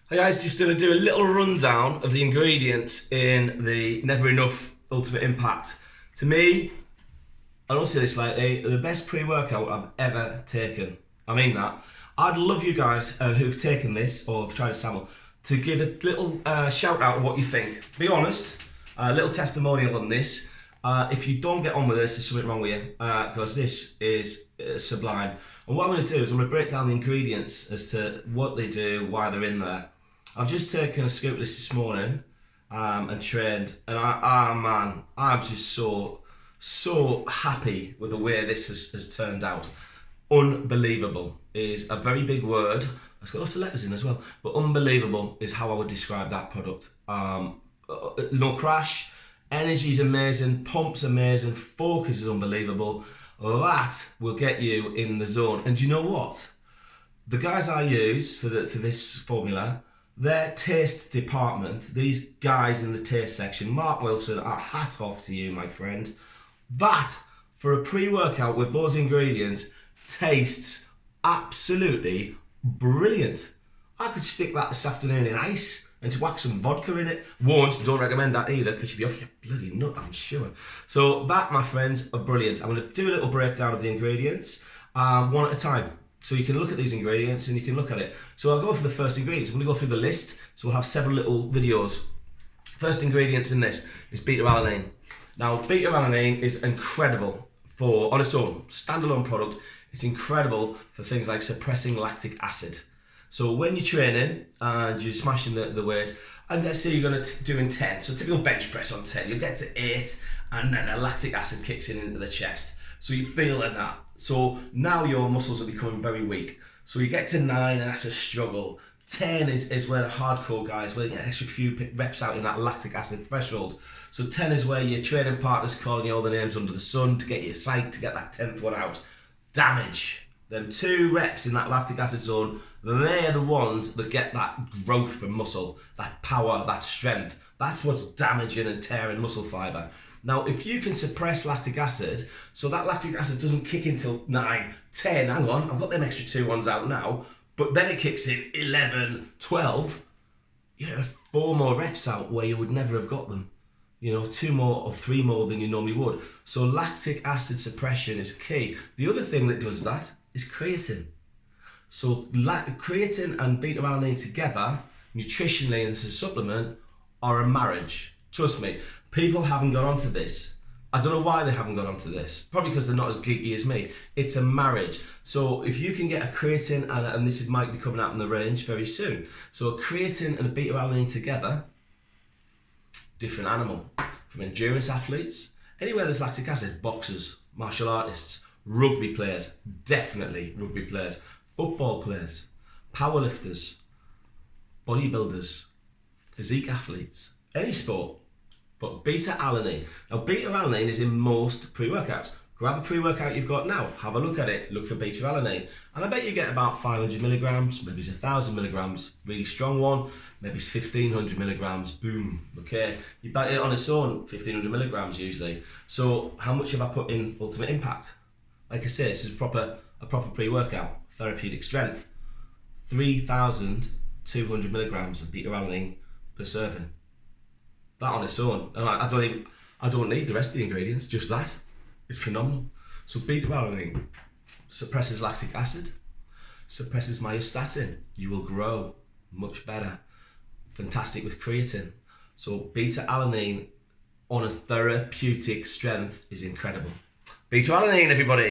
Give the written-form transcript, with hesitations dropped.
Hey guys, just going to do a little rundown of the ingredients in the NVRENUF Ultimate Impact. To me, I don't say this lightly, the best pre-workout I've ever taken. I mean that. I'd love you guys who've taken this or have tried a sample to give a little shout out of what you think. Be honest, a little testimonial on this. If you don't get on with this, there's something wrong with you because this is sublime. And what I'm going to do is I'm going to break down the ingredients as to what they do, why they're in there. I've just taken a scoop of this morning and trained, and I'm just so happy with the way this has turned out. Unbelievable is a very big word. It's got lots of letters in as well, but unbelievable is how I would describe that product. No crash, energy's amazing, pump's amazing, focus is unbelievable. That will get you in the zone. And do you know what? The guys I use for this formula, their taste department, these guys in the taste section, Mark Wilson, a hat off to you, my friend. That, for a pre-workout with those ingredients, tastes absolutely brilliant. I could stick that this afternoon in ice and just whack some vodka in it. Don't recommend that either because you'll be off your bloody nut, I'm sure. So that, my friends, are brilliant. I'm going to do a little breakdown of the ingredients, one at a time. So you can look at these ingredients and you can look at it. So I'll go for the first ingredients. I'm going to go through the list. So we'll have several little videos. First ingredients in this is beta-alanine. Now, beta-alanine is incredible on its own, standalone product. It's incredible for things like suppressing lactic acid. So when you're training and you're smashing the weights, and let's say you're going to do in 10, so typical bench press on 10, you'll get to 8 and then a lactic acid kicks in into the chest. So you're feeling that. So now your muscles are becoming very weak. So you get to 9 and that's a struggle. 10 is where the hardcore guys, where you get an extra few reps out in that lactic acid threshold. So 10 is where your training partner's calling you all the names under the sun to get you psyched to get that 10th one out. Damage. Them 2 reps in that lactic acid zone, they're the ones that get that growth from muscle, that power, that strength. That's what's damaging and tearing muscle fibre. Now, if you can suppress lactic acid, so that lactic acid doesn't kick in till 9, 10, hang on, I've got them extra 2 ones out now, but then it kicks in 11, 12, you know, 4 more reps out where you would never have got them. You know, 2 more or 3 more than you normally would. So lactic acid suppression is key. The other thing that does that is creatine. So creatine and beta-alanine together, nutritionally and as a supplement, are a marriage. Trust me, people haven't got onto this. I don't know why they haven't got onto this. Probably because they're not as geeky as me. It's a marriage. So if you can get a creatine, and this might be coming out in the range very soon. So a creatine and a beta-alanine together, different animal. From endurance athletes, anywhere there's lactic acid, boxers, martial artists, rugby players, definitely rugby players, football players, powerlifters, bodybuilders, physique athletes, any sport. But beta-alanine. Now, beta-alanine is in most pre-workouts. Grab a pre-workout you've got now, have a look at it, look for beta-alanine. And I bet you get about 500 milligrams, maybe it's 1,000 milligrams, really strong one, maybe it's 1,500 milligrams, boom, okay. You bet it on its own, 1,500 milligrams usually. So how much have I put in Ultimate Impact? Like I say, this is a proper pre-workout, therapeutic strength. 3,200 milligrams of beta-alanine per serving. That on its own, and I don't need the rest of the ingredients, just that. It's phenomenal. So beta-alanine suppresses lactic acid, suppresses myostatin. You will grow much better. Fantastic with creatine. So beta-alanine on a therapeutic strength is incredible. Beta-alanine, everybody.